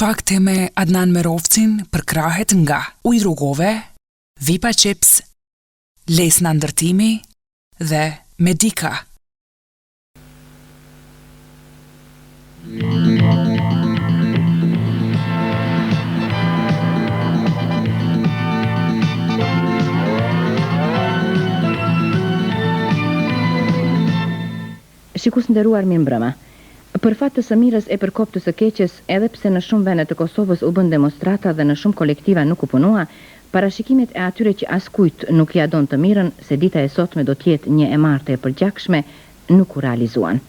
fakte me Adnan Merovcin për krahet nga ujë rrugove, Vipa Chips, lesna ndërtimi dhe Medika. Shikus nderuar, mirë mbrëma. Për fat të së mirës e për kopë të së keqes, edhe pse në shumë vende të Kosovës u bën demonstrata dhe në shumë kolektiva nuk u punua, parashikimet e atyre që askujt nuk ja don të mirën se dita e sotme do t'jetë një e martë e përgjakshme, nuk u realizuan.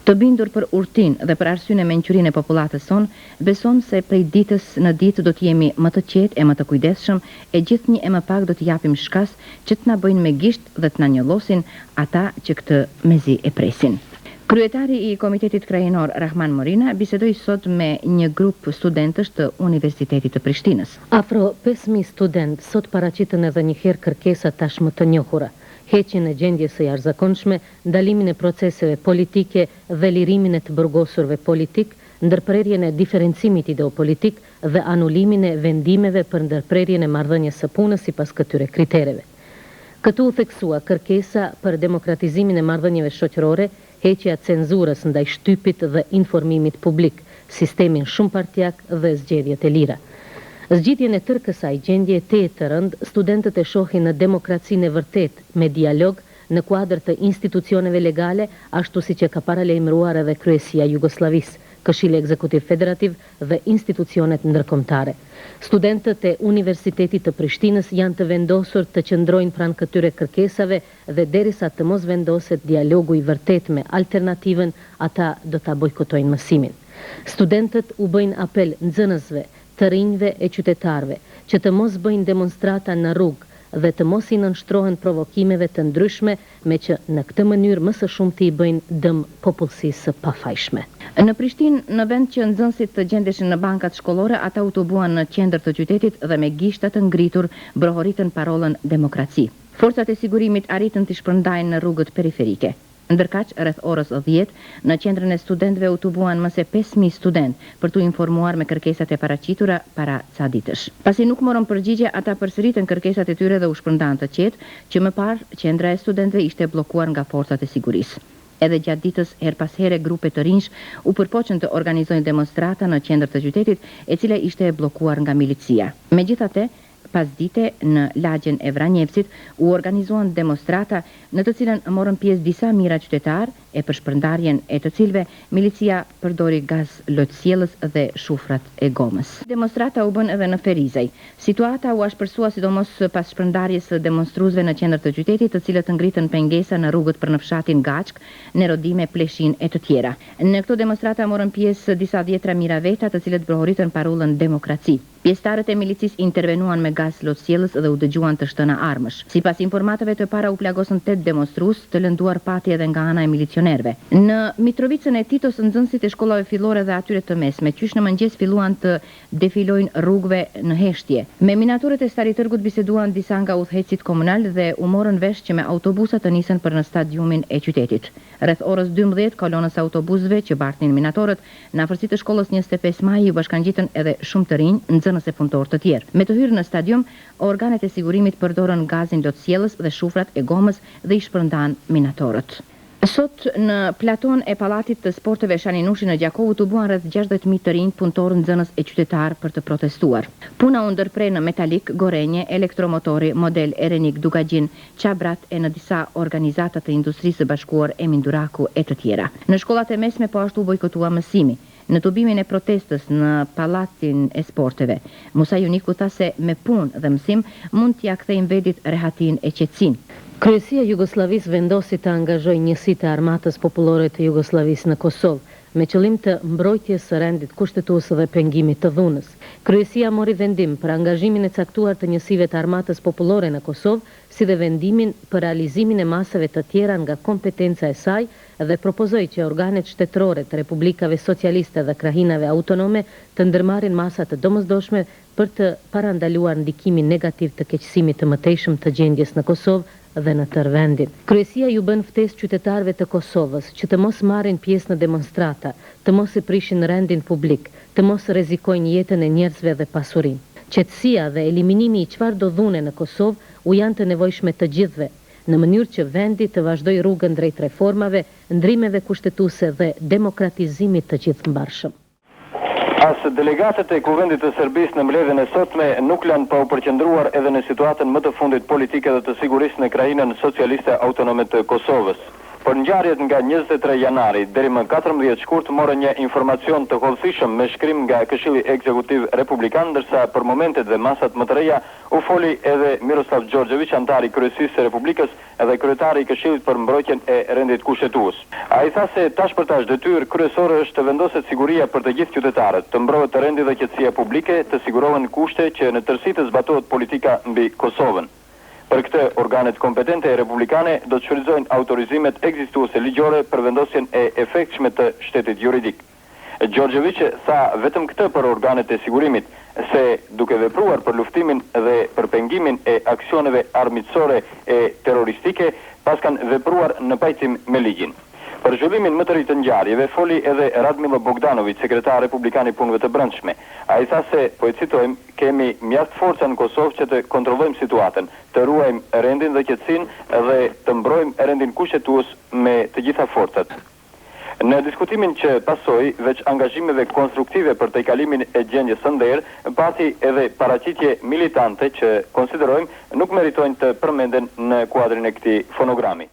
Të bindur për urtin dhe për arsye menqyrinë e popullatës son, beson se prej ditës në ditë do t'jemi më të qetë e më të kujdesshëm e gjithnjë e më pak do t'i japim shkas që t'na bëjnë me gisht dhe t'na njollosin ata që këtë mezi e presin. Kryetari i Komitetit Krajinor Rahman Morina bisedoi sot me një grup studentësh të Universitetit të Prishtinës. Afro 5.000 student sot paraqiten edhe një herë kërkesa tashmë të njohura: heqjen e gjendjes së jashtëzakonshme, ndalimin e proceseve politike dhe lirimin e të burgosurve politik, ndërprerjen e diferencimit ideopolitik dhe anulimin e vendimeve për ndërprerjen e marrëdhënies së punës sipas këtyre kritereve. Këtu u theksua kërkesa për demokratizimin e marrëdhënieve shoqërore, heqja e cenzurës ndaj shtypit dhe informimit publik, sistemin shumëpartijak dhe zgjedhjet e lira. Zgjidhjen e tërë kësaj gjendje të rëndë, studentët e shohin në demokracinë e vërtet me dialog në kuadër të institucioneve legale, ashtu si që ka paralajmëruar edhe Kryesia e Jugosllavisë, Këshilli Ekzekutiv Federativ dhe institucionet ndërkombëtare. Studentët e Universitetit të Prishtinës janë të vendosur të qëndrojnë pranë këtyre kërkesave dhe derisa të mos vendoset dialogu i vërtet me alternativën, ata do ta bojkotojnë mësimin. Studentët u bëjnë apel nxënësve, të rinjve e qytetarëve që të mos bëjnë demonstrata në rrugë dhe të mos i nënshtrohen provokimeve të ndryshme, me që në këtë mënyrë më së shumti i bëjnë dëm popullsisë së pafajshme. Në Prishtinë, në vend që nxënësit të gjendeshin në bankat shkollore, ata u tubuan në qendër të qytetit dhe me gishta të ngritur brohoritën parollën demokraci. Forcat e sigurimit arritën të shpërndajnë në rrugët periferike. Ndërkaq, rreth orës 10, në qendrën e studentëve u tubuan më se 5.000 studentë për t'u informuar me kërkesat e paraqitura para ca ditësh. Pasi nuk morën përgjigje, ata përsëritën kërkesat e tyre dhe u shpërndan të qetë që më parë qendra e studentëve ishte bllokuar nga forcat e sigurisë. Edhe gjatë ditës, her pas here, grupe të rinj u përpoqën të organizojnë demonstrata në qendër të qytetit, e cila ishte bllokuar nga milicia. Megjithatë, pas dite në lagjen e Vranjevcit u organizuan demonstrata në të cilën morën pjesë disa mijëra qytetar e për shpërndarjen e të cilëve milicia përdori gaz lojtësjellës dhe shufrat e gomës. Demonstrata u bën edhe në Ferizaj. Situata u ashpërsua sidomos pas shpërndarjes së demonstruesve në qendër të qytetit, të cilët ngritën pengesa në rrugët për në fshatin Gaçk, Nerodime, Pleshin e të tjera. Në këto demonstrata morën pjesë disa dhjetra miraveta, të cilët brohoritën parollën demokraci. Pjesëtarët e milicisë intervenuan me gaz lojtësjellës dhe u dëgjuan të shtëna armësh. Sipas informatave të para u plagosën 8 demonstrues, të lënduar pati edhe nga ana e milicionerëve. Në Mitrovicën e Titos, nxënësit e shkollave fillore dhe atyre të mesme, qysh në mëngjes filluan të defilojnë rrugëve në heshtje. Me minatorët e Staritërgut biseduan disa nga udhëhecit komunal dhe u morën vesh që me autobusa të nisen për në stadiumin e qytetit. Rreth orës 12, kolonës autobusëve që bartnin minatorët në afërsi të shkollës 25 Maji u bashkangjitën edhe shumë të rinj, nxënës e punëtorë të tjerë. Me të hyrë në stadium, organet e sigurimit përdorën gazin lojtësjellës dhe shufrat e gomës dhe i shpërndan minatorët. Sot në platon e Pallatit të Sporteve Shaninushi në Gjakovë tubuan rreth 60.000 të rinj punëtorë, nxënës e qytetar për të protestuar. Puna u ndërprej në metalik, gorenje, elektromotori, model Erenik, Dugagjin, Qabrat e në disa organizata të industrisë së bashkuar Emin Duraku e të tjera. Në shkollat e mesme po ashtu bojkotua mësimi. Në tubimin e protestës në Pallatin e Sporteve, Musa Juniku tha se me punë dhe mësim mund t'ia kthejnë vendit rehatin e qetësinë. Kryesia e Jugosllavisë vendosi të angazhojë njësitë e armatës popullore të Jugosllavisë në Kosovë, me qëllim të mbrojtjes së rendit kushtetues dhe pengimit të dhunës. Kryesia mori vendim për angazhimin e caktuar të njësive të armatës popullore në Kosovë, si dhe vendimin për realizimin e masave të tjera nga kompetenca e saj dhe propozoi që organet shtetërore të Republikave Socialiste dhe krahinave autonome të ndërmarrin masa të domosdoshme për të parandaluar ndikimin negativ të keqësimit të mëtejshëm të gjendjes në Kosovë dhe në tërë vendin. Kryesia ju bën ftesë qytetarëve të Kosovës që të mos marrin pjesë në demonstrata, të mos e prishin rendin publik, të mos rrezikojnë jetën e njerëzve dhe pasurinë. Qetësia dhe eliminimi i çfarëdo dhune në Kosovë u janë të nevojshme të gjithëve, në mënyrë që vendi të vazhdojë rrugën drejt reformave, ndrimeve kushtetuese dhe demokratizimit të gjithëmbarshëm. As delegatët e Kuvendit të Serbisë në mbledhjen e sotme nuk lanë pa u përqendruar edhe në situatën më të fundit politike dhe të sigurisë në krajinën socialiste autonome të Kosovës. Për ngjarjet nga 23 janari deri më 14 shkurt morën një informacion të hollësishëm me shkrim nga Këshilli Ekzekutiv Republikan, ndërsa për momentet dhe masat më të reja u foli edhe Miroslav Đorđević, antari i Kryesisë së Republikës edhe kryetari i Këshillit për mbrojtjen e rendit kushtetues. Ai tha se tash për tash detyrë kryesore është të vendoset siguria për të gjithë qytetarët, të mbrohet rendi dhe qetësia publike, të sigurohen kushte që në tërësi të zbatohet politika mbi Kosovën. Për këtë, organet kompetente e republikane do të shfrytëzojnë autorizimet ekzistuese ligjore për vendosjen e efektshme të shtetit juridik. Đorđević tha vetëm këtë për organet e sigurimit, se duke vepruar për luftimin dhe për pengimin e aksioneve armiqësore e terroristike, pas kanë vepruar në pajtim me ligjin. Për zhvillimin më të ri të ngjarjeve foli edhe Radmilo Bogdanović, sekretar republikan i punëve të brendshme. Ai tha se, po e citojmë, kemi mjaft forca në Kosovë që të kontrollojmë situatën, të ruajmë rendin dhe qetësinë dhe të mbrojmë rendin kushtetues me të gjitha forcat. Në diskutimin që pasoi, veç angazhimeve konstruktive për tejkalimin e gjendjes së nder, pati edhe paraqitje militante që konsiderojmë nuk meritojnë të përmenden në kuadrin e këtij fonogrami.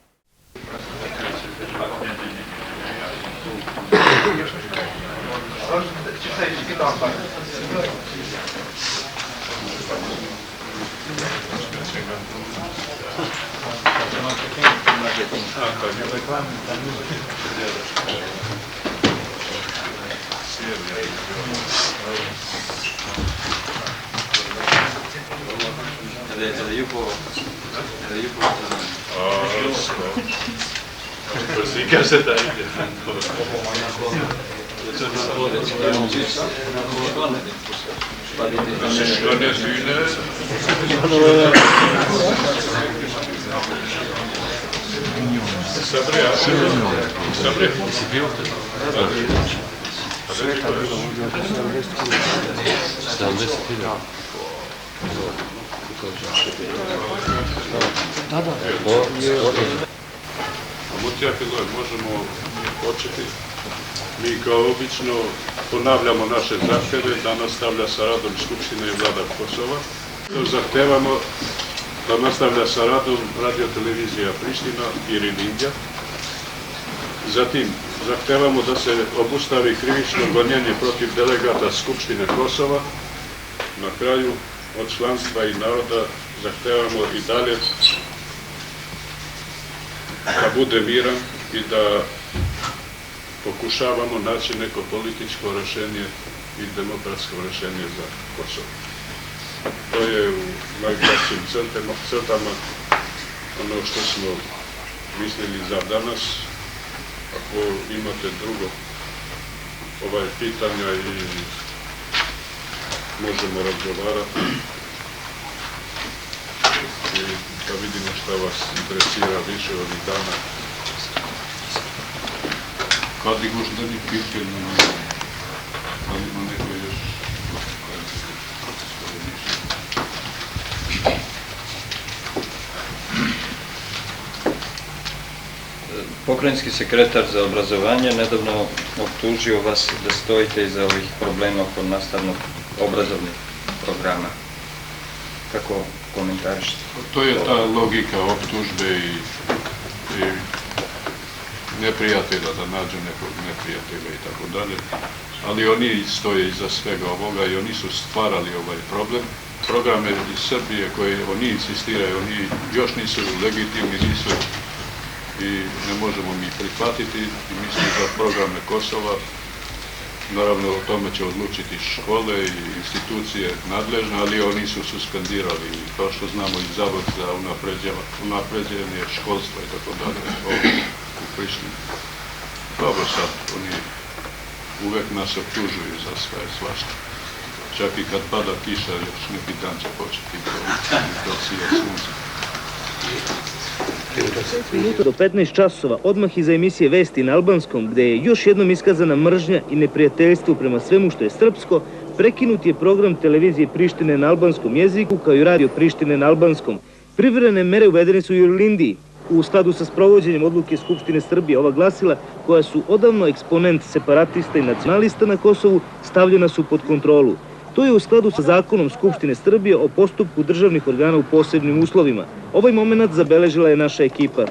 Možemo početi. Mi kao obično ponavljamo naše zahtjeve da nastavlja sa radom Skupština i Vlada Kosova. Zahtevamo da nastavlja sa radom Radio-televizija Priština i Rilindja. Zatim, zahtevamo da se obustavi krivično gonjenje protiv delegata Skupštine Kosova. Na kraju, od članstva i naroda zahtevamo i dalje da bude miran i da pokušavamo naći neko političko rješenje i demokratsko rješenje za Kosovo. To je u najkraćim crtama ono što smo mislili za danas. Ako imate drugo pitanja i možemo razgovarati i da vidimo šta vas interesira više ovih dana. Kad bi možda ni pitanje, ali ima neko još Pokrajinski sekretar za obrazovanje nedavno optužio vas da stojite iza ovih problema oko nastavnog obrazovnih programa. Kako komentarišete? To je ta logika optužbe i neprijatelja, da nađe nekog neprijatelja i tako dalje. Ali oni stoje iza svega ovoga i oni su stvarali ovaj problem. Programe iz Srbije koje oni insistiraju, oni još nisu legitimni, nisu i ne možemo mi prihvatiti i mislim za programe Kosova. Naravno o tome će odlučiti škole i institucije nadležne, ali oni su suspendirali, kao što znamo i Zavod za unapređenje školstva i tako dalje u Prištini. Dobro sad, oni uvek nas optužuju za sve svašta. Čak i kad pada kiša, još neki dan će početi to sije sunce. Do 15 časova, odmah iza emisije Vesti na albanskom, gde je još jednom iskazana mržnja i neprijateljstvo prema svemu što je srpsko, prekinut je program televizije Prištine na albanskom jeziku, kao i radio Prištine na albanskom. Privremene mere uvedene su i u Irlindiji. U skladu sa sprovođenjem odluke Skupštine Srbije, ova glasila, koja su odavno eksponent separatista i nacionalista na Kosovu, stavljena su pod kontrolu. To je u skladu sa zakonom Skupštine Srbije o postupku državnih organa u posebnim uslovima. Ovaj moment zabeležila je naša ekipa.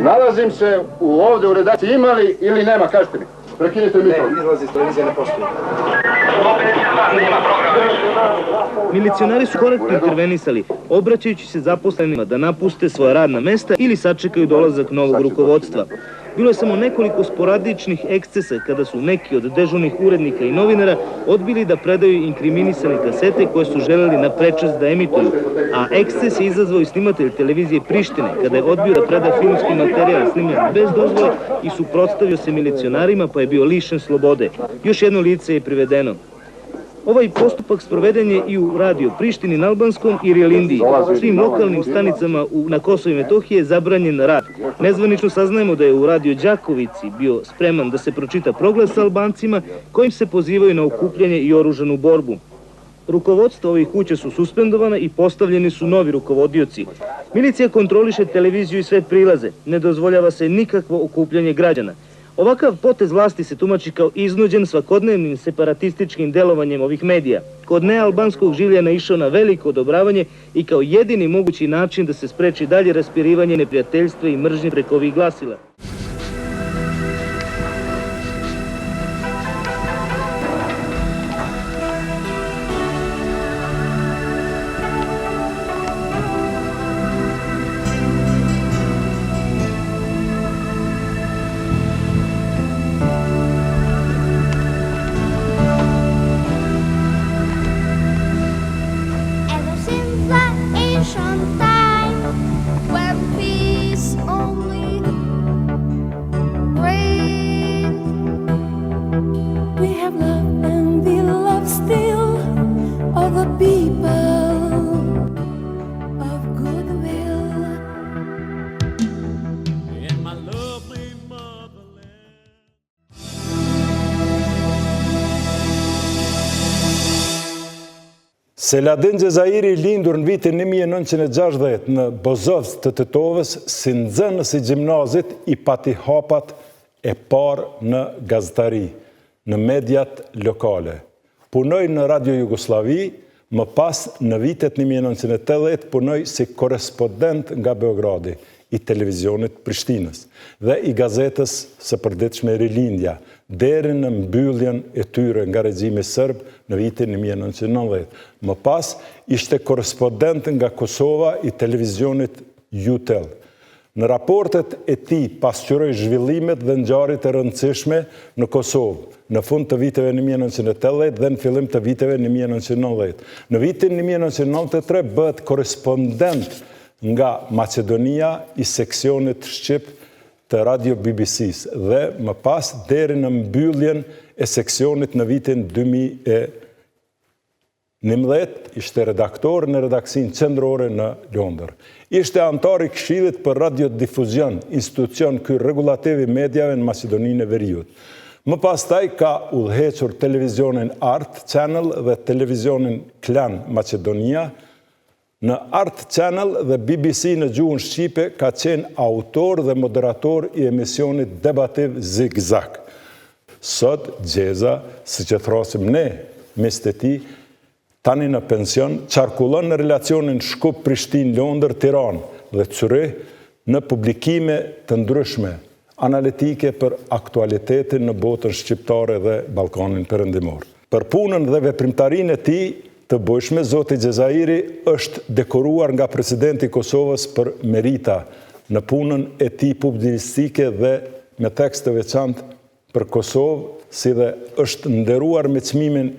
Nalazim se ovdje u redakciji, ima li ili nema, kažete mi. Prekinite mi to. Ne, izlazi iz televizije ne postoji. Milicionari su korektno intervenisali, obraćajući se zaposlenima da napuste svoja radna mesta ili sačekaju dolazak novog rukovodstva. Bilo je samo nekoliko sporadičnih ekscesa kada su neki od dežurnih urednika i novinara odbili da predaju inkriminisane kasete koje su želeli na prečac da emituju, a eksces je izazvao i snimatelj televizije Prištine kada je odbio da preda filmski materijal snimljen bez dozvole i suprotstavio se milicionarima pa je bio lišen slobode. Još jedno lice je privedeno. Ovaj postupak sproveden je i u radio Prištini na albanskom i Irlindiji. Svim lokalnim stanicama na Kosovu i Metohiji je zabranjen rad. Nezvanično saznajemo da je u radio Đakovici bio spreman da se pročita proglas sa Albancima kojim se pozivaju na okupljanje i oružanu borbu. Rukovodstva ovih kuća su suspendovana i postavljeni su novi rukovodioci. Milicija kontroliše televiziju i sve prilaze. Ne dozvoljava se nikakvo okupljanje građana. Ovakav potez vlasti se tumači kao iznuđen svakodnevnim separatističkim delovanjem ovih medija. Kod nealbanskog življa naišao na veliko odobravanje i kao jedini mogući način da se spreči dalje raspirivanje neprijateljstva i mržnje preko ovih glasila. Seladin Gjezairi, lindur në vitin 1960 në Bozovës të Tetovës, si nxënës i gjimnazit i pati hapat e parë në gazetari, në mediat lokale. Punoj në Radio Jugoslavi, më pas në vitet 1980 punoj si korespondent nga Beogradi i televizionit Prishtinës dhe i gazetës së përditshme Rilindja, deri në mbylljen e tyre nga regjimi serb në vitin 1990. Më pas ishte korespondent nga Kosova i televizionit Jutel. Në raportet e tij pasqyroi zhvillimet dhe ngjarjet e rëndësishme në Kosovë në fund të viteve 1980 dhe në fillim të viteve 1990. Në vitin 1993 bëhet korespondent nga Macedonia i seksionit shqip të Radio BBC-s dhe më pas deri në mbylljen e seksionit në vitin 2011 ishte redaktor në redaksinë qendrore në Londër. Ishte antar i Këshillit për radiodifuzion, institucion ky rregullativ i mediave në Maqedoninë e Veriut. Më pastaj ka udhëhequr televizionin Art Channel dhe televizionin Klan Macedonia. Në Art Channel dhe BBC në gjuhën shqipe ka qenë autor dhe moderator i emisionit debativ Zigzag. Sot Gjeza, si që thrasim ne, mes të tij, tani në pension, qarkullon në relacionin Shkup-Prishtinë-Londër-Tiranë dhe Zurich në publikime të ndryshme, analitike për aktualitetin në botën shqiptare dhe Ballkanin Perëndimor. Për punën dhe veprimtarinë e tij të bëshme, Zoti Gjezairi është dekoruar nga presidenti i Kosovës për merita në punën e tij publicistike dhe me tekst të veçantë për Kosovë, si dhe është nderuar me çmimin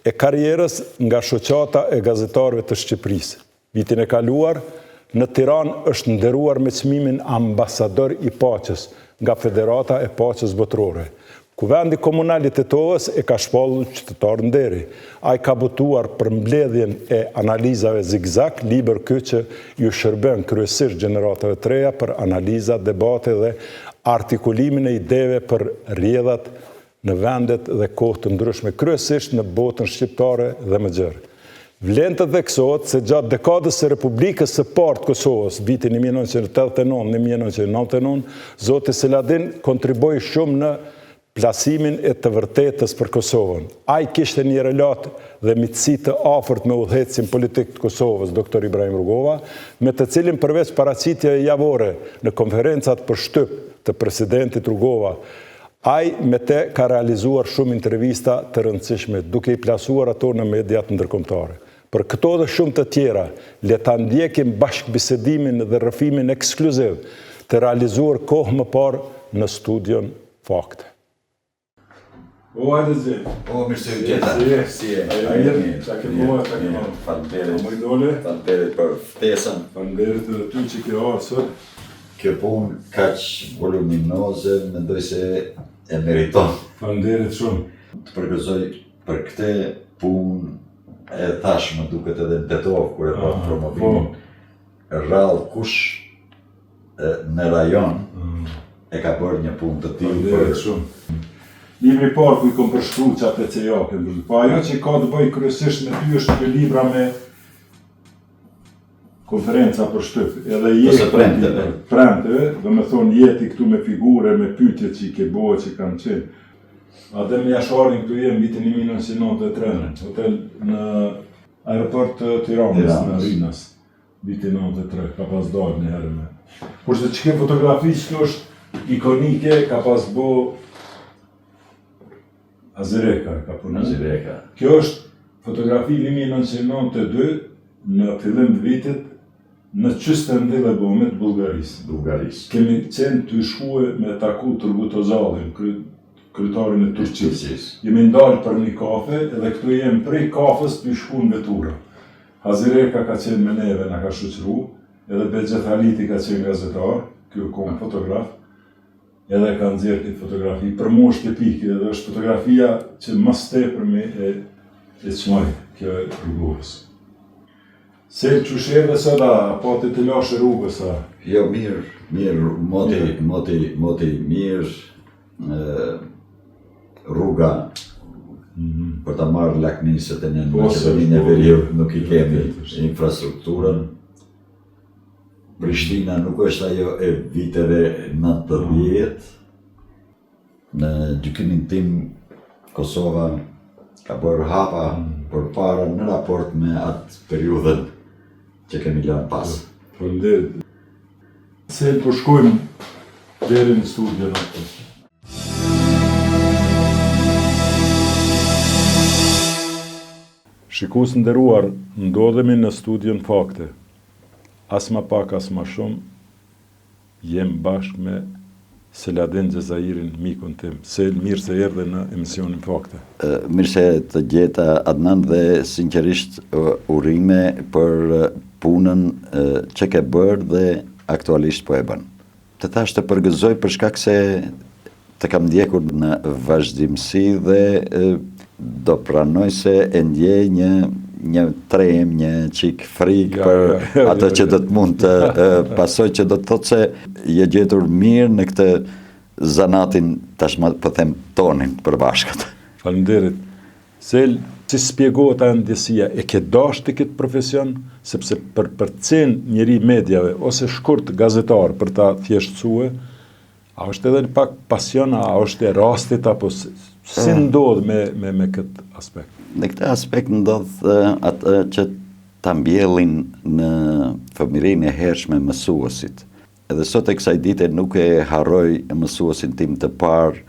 e karierës nga shoqata e gazetarëve të Shqipërisë. Vitin e kaluar, në Tiranë është nderuar me çmimin ambasador i paqes nga Federata e Paqes Botërore. Kuvendi komunal i Tetovës e ka shpallur qytetar nderi. Ai ka botuar për mbledhjen e analizave zigzag, libër ky që ju shërben kryesisht gjeneratave të reja për analiza, debate dhe artikulimin e ideve për rrjedhat në vendet dhe kohë të ndryshme, kryesisht në botën shqiptare dhe më gjerë. Vlen të theksohet se gjatë dekadës së Republikës së parë të Kosovës, vitin 1989-1999, zoti Seladin kontriboi shumë në plasimin e të vërtetës për Kosovën. Ai kishte një relat dhe miqësi të afërt me udhëheqësin politik të Kosovës, Dr. Ibrahim Rugova, me të cilin përveç paraqitjeve javore në konferencat për shtyp të presidentit Rugova, ai me te ka realizuar shumë intervista të rëndësishme, duke i plasuar ato në mediat ndërkombëtare. Për këto dhe shumë të tjera, le ta ndjekim bashkëbisedimin dhe rrëfimin ekskluziv të realizuar kohë më parë në studion Fakte. Hajde zi. Mirë se u gjeta. Si e? Qa ke bojë, qa ke bojë? Falënderit. Më i dole? Falënderit për ftesën. Falënderit edhe ty që ke arë sot. Kjo punë kaq voluminoze, mendoj se e meriton. Falënderit shumë. Të përgëzoj për këtë punë e tashmë duket edhe në Tetovë, kur e pa promovimin. Rrallë kush në rajon e ka bërë një punë të tillë. Falënderit shumë. Libri parë ku i kom përshkru qatë e cejake, pa ajo që ka të bëj kryesisht me ty është një libra me konferenca për shtyp, edhe jeti premteve, dhe me thonë jeti këtu me figure, me pyetje që i ke bojë, që kanë qenë. Adhe me jasharin këtu jem vitin 1993, hotel në aeroport të Tiranës, në Rinas, vitin 93, ka pas dalë një herë me. Kurse që ke fotografi që është ikonike, ka pas bo Azireka ka punu. Azireka. Kjo është fotografi 1992 në fillim të vitit në Qystendi dhe Bomit, Bullgarisë. Kemi qenë të shkue me taku Turgut Özalin, kryetarin e Turqisë. Jemi ndalë për një kafe edhe këtu jemi prej kafës të shku në vetura. Azireka ka qenë me neve, na ka shoqëru, edhe Begjet Haliti ka qenë gazetar, kjo kom fotograf. Edhe ka nxjerrë këtë fotografi, për mu është epike, edhe është fotografia që mas tepër me e qmaj, kjo e rrugës. Se që shërë sot, po të të lashe rrugës, a? Jo, mirë, moti mirë, rruga, për ta marrë lakmiset e në Maqedoninë e Veriut nuk i kemi infrastrukturën. Prishtina nuk është ajo e viteve 90. Në gjykimin tim, Kosova ka bërë hapa për para në raport me atë periudhën që kemi lënë pas. Falënderit. Se po shkojmë deri në studion atë. Shikues nderuar, ndodhemi në studion Fakte. As ma pak, as ma shumë, jem bashkë me Seladin Gjezairin, mikun tim. Mirë se erdhe në emisionin Fakte. Mirë se të gjeta, Adnan, dhe sinqerisht urime për punën që ke bërë dhe aktualisht po e bën. Të thash të përgëzoj për shkak se të kam ndjekur në vazhdimsi dhe do pranoj se e ndjej një trem, një qik frikë për ato që do të mund të pasoj, që do të thotë se je gjetur mirë në këtë zanatin, tashma po them tonin për bashkët. Falënderit. Sel, si spjegohet a ndjesia, e ke dashur të këtë profesion, sepse për cen njëri medjave, ose shkurt gazetar për ta thjeshtësue, a është edhe pak pasion, a është e rastit, apo si ndodh me këtë aspekt? Në këtë aspekt ndodh atë që ta mbjellin në fëmijërinë e hershme mësuesit. Edhe sot e kësaj dite nuk e harroj mësuesin tim të parë,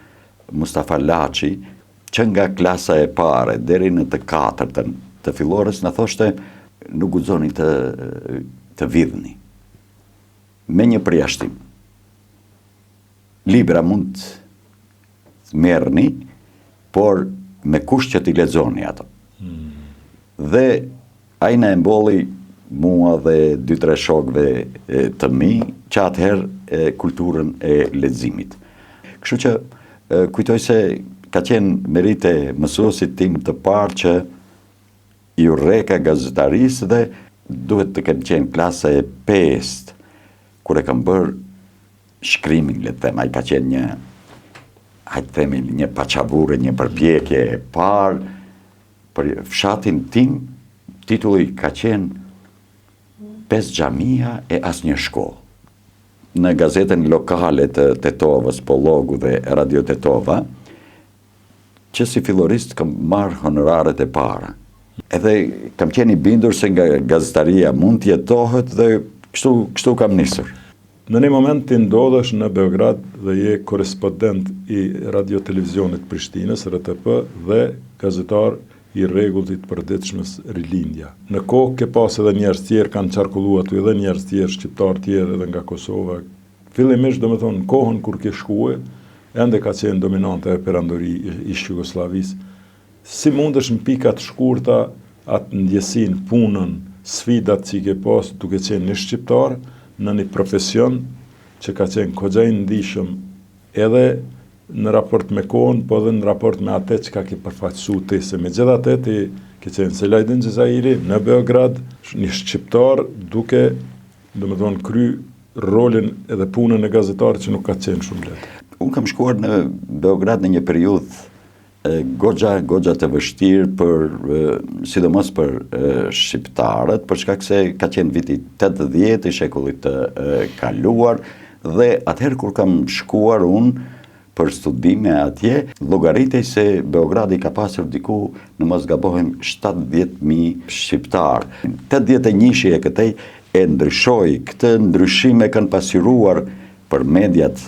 Mustafa Laçi, që nga klasa e parë deri në të katërtën të fillores na thoshte nuk guxoni të vidhni. Me një përjashtim. Libra mund të merrni, por me kusht që t'i lexoni ato. Dhe ai na e mbolli mua dhe 2-3 shokëve të mi, që atëherë kulturën e leximit. Kështu që kujtoj se ka qenë merite mësuesit tim të parë që i urreka gazetarisë dhe duhet të kem qenë klasa e 5 kur e kam bërë shkrimin, le të them, ai ka qenë një, hajtë themi, një paçavure, një përpjekje e parë për fshatin tim. Titulli ka qenë 5 xhamia e asnjë shkollë. Në gazetën lokale të Tetovës, Pollogu dhe Radio Tetova, që si fillorist kam marrë honoraret e para. Edhe kam qenë i bindur se nga gazetaria mund të jetohet dhe kështu kam nisur. Në një moment të ndodhesh në Beograd dhe je korespondent i Radio Televizionit Prishtinës, RTP, dhe gazetar i rregullit të përditshmës Rilindja. Në kohë ke pas edhe njerëz tjerë kanë qarkulluar aty, edhe njerëz tjerë shqiptar tjerë edhe nga Kosova. Fillimisht, domethënë, në kohën kur ke shkuar, ende ka qenë dominante e perandori i Jugosllavisë. Si mundesh në pikat shkurta atë ndjesin, punën, sfidat që i ke pas duke qenë një shqiptar në një profesion që ka qenë kogja i ndihshëm edhe në raport me kohën, po edhe në raport me atë që ka ke përfaqësu ti, se me gjitha atë ti ke qenë Selajdin Xhezairi në Beograd, një shqiptar duke, domethënë, kry rolin edhe punën e gazetarit që nuk ka qenë shumë lehtë. Unë kam shkuar në Beograd në një periudhë goxha të vështirë sidomos për shqiptarët, për shkak se ka qenë viti 80 i shekullit të kaluar, dhe atëherë kur kam shkuar unë për studime atje, llogaritej se Beogradi ka pasur diku, në mos gabohem, 70.000 shqiptar. 81 e këtej e ndryshoi. Këtë ndryshime kanë pasqyruar për mediat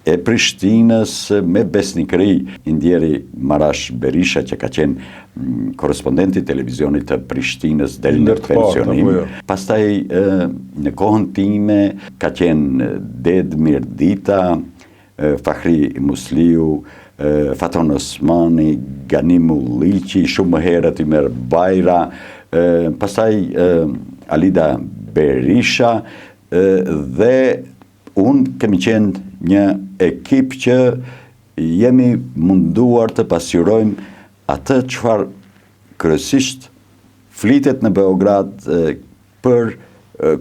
e Prishtinës me besnikëri i ndjeri Marash Berisha, që ka qenë korespondenti televizionit të Prishtinës deri në pensionim. Pastaj në kohën time ka qenë Dedmir Dita, Fahri Musliu, Faton Osmani, Ganimu Liqi, shumë më herët Imer Bajra, pastaj Alida Berisha, dhe unë kemi qenë një ekip që jemi munduar të pasqyrojmë atë çfarë kryesisht flitet në Beograd për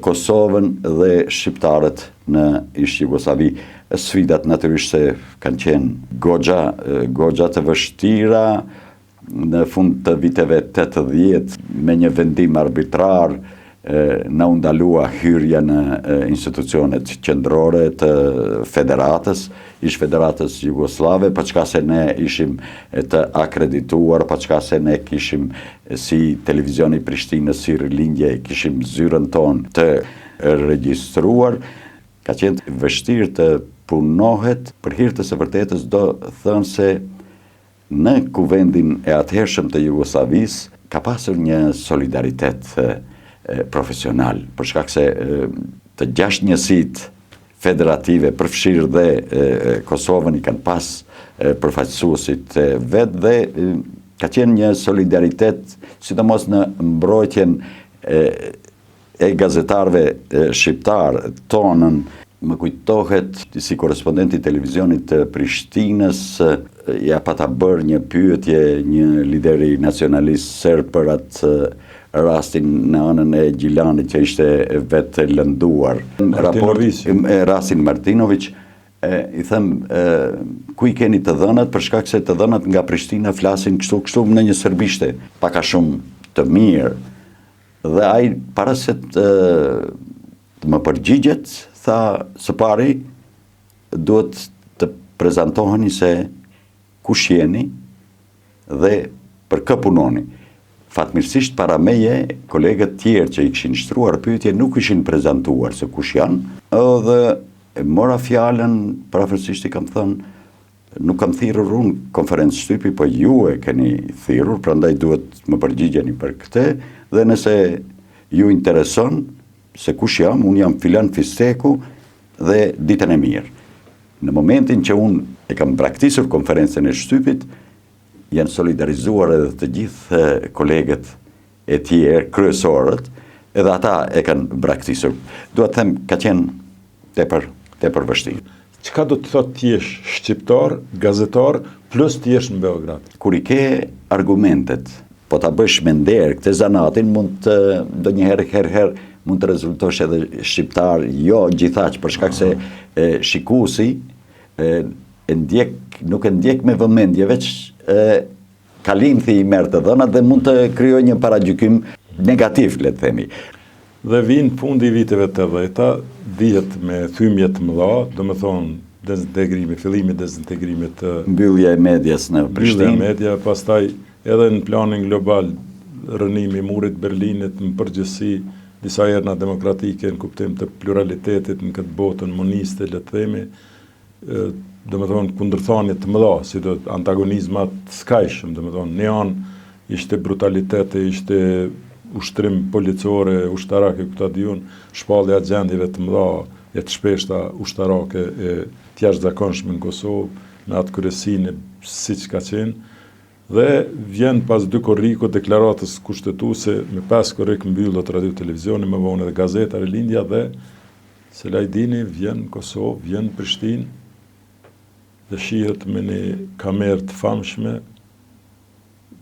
Kosovën dhe shqiptarët në Ish Jugosllavi. Sfidat natyrisht se kanë qenë goxha të vështira. Në fund të viteve 80 me një vendim arbitrar na u ndalua hyrja në institucionet qendrore të federatës, ish federatës Jugoslave, paçka se ne ishim të akredituar, paçka se ne kishim si televizioni Prishtinës, si Rilindje, kishim zyrën tonë të regjistruar. Ka qenë vështirë të punohet. Për hir të së vërtetës do thënë se në kuvendin e atëhershëm të Jugosllavisë ka pasur një solidaritet profesional, për shkak se të 6 njësitë federative, përfshirë dhe Kosovën, i kanë pas përfaqësuesit vetë, dhe ka qenë një solidaritet, sidomos në mbrojtjen e gazetarëve shqiptar tonën. Më kujtohet si korespondenti i televizionit të Prishtinës, ja pata bërë një pyetje një lideri nacionalist serb për atë rastin në anën e Gjilanit që ishte vetë lënduar. Rastin Martinović, i them, ku i keni të dhënat, për shkak se të dhënat nga Prishtina flasin kështu në një serbishte, paka shumë të mirë. Dhe ai para se të më përgjigjet, tha, së pari duhet të prezantoheni se kush jeni dhe për kë punoni. Fatmirësisht para meje, kolegët tjerë që i kishin shtruar pyetje nuk ishin prezantuar se kush janë, dhe mora fjalën, parafërsisht i kam thënë, nuk kam thirrur unë konferencë shtypi, po ju e keni thirrur, prandaj duhet më përgjigjeni për këtë, dhe nëse ju intereson se kush jam, unë jam Filan Fisteku dhe ditën e mirë. Në momentin që unë e kam braktisur konferencën e shtypit, janë solidarizuar edhe të gjithë kolegët e tjerë, kryesorët, edhe ata e kanë braktisur. Dua të them, ka qenë tepër vështirë. Çka do të thotë të jesh shqiptar, gazetar, plus të jesh në Beograd? Kur i ke argumentet, po ta bësh me nder këtë zanatin, mund të ndonjëherë herë mund të rezultosh edhe shqiptar, jo gjithaq, për shkak se shikuesi nuk e ndjek me vëmendje, veç kalimthi i merr të dhënat dhe mund të krijojë një paragjykim negativ, le të themi. Dhe vinë fundi i viteve të 80-ta, dihet me thymje të mëdha, do me thonë dezintegrimi, fillimi dezintegrimit të mbyllja e medias në Prishtinë. Mbyllja e media, pastaj edhe në planin global, rënimi i murit Berlinit, në përgjithësi disa erna demokratike në kuptim të pluralitetit në këtë botën moniste, le të themi, do me thonë kundërthanit të mëdha, si do antagonizmat skajshëm, do me thonë neon, ishte brutalitete, ishte ushtrim policore, ushtarake, këta diun, shpallje agjendjeve të mëdha, e të shpeshta ushtarake e të jashtëzakonshme në Kosovë, me atë kryesinë siç ka qenë, dhe vjen pas 2 korriku deklaratës kushtetuese me 5 korrik mbyllët radio televizioni, më vonë edhe gazeta Rilindja, dhe se lajdini vjen Kosovë, vjen Prishtinë, dhe shihet me një kamerë të famshme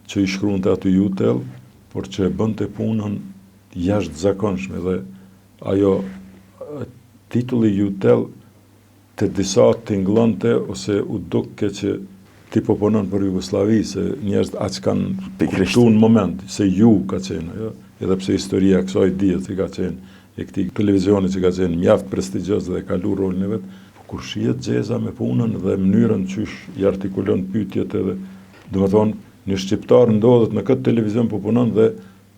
që i shkruante aty Jutel, por që e bënte punën jashtëzakonshme, dhe ajo titulli Jutel të disa tingëllonte ose u duke që ti po punon për Jugosllavi, se njerëzit aq kanë kuptuar në moment se ju ka qenë, jo? Edhe pse historia kësaj dihet se ka qenë e këtij televizioni që ka qenë mjaft prestigjioz dhe ka luajtur rolin e vet, kur shihet Xheza me punën dhe mënyrën qysh i artikulon pyetjet edhe, domethënë një shqiptar ndodhet në këtë televizion po punon dhe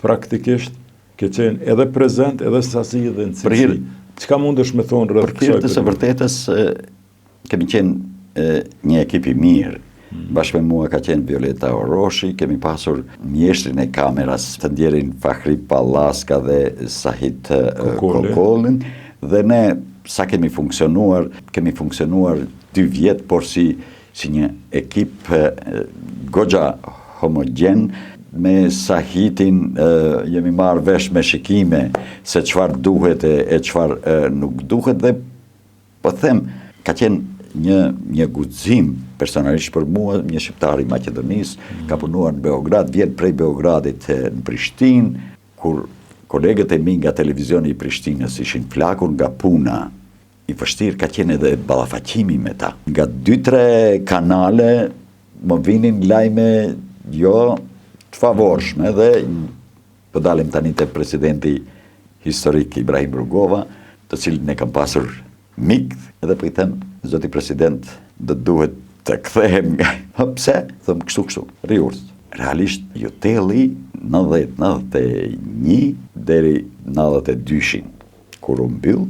praktikisht ke qenë edhe prezent, edhe sasi dhe në cilësi. Çka mundesh me thonë rreth kësaj? Për të vërtetës kemi qenë një ekip i mirë. Bashkë me mua ka qenë Violeta Oroshi, kemi pasur mjeshtrin e kameras të ndjerin Fahri Pallaska dhe Sahit Kokolin, dhe ne sa kemi funksionuar 2 vjet, por si një ekip goxha homogen, me Sahitin jemi marrë vesh me shikime se çfarë duhet e çfarë nuk duhet, dhe po them, ka qenë një guxim personalisht për mua, një shqiptar i Maqedonisë, ka punuar në Beograd, vjen prej Beogradit në Prishtinë, kur kolegët e mi nga televizioni i Prishtinës ishin flakur nga puna, i vështirë ka qenë edhe ballafaqimi me ta. Nga 2-3 kanale më vinin lajme jo të favorshme, dhe po dalim tani te presidenti historik Ibrahim Rugova, të cilin e kam pasur mik, edhe po i them, zoti president, do duhet të kthehem nga. Pse? Thëm kështu, riurs. Realisht, Juteli 90-91 deri 92-shin, kur u mbyll,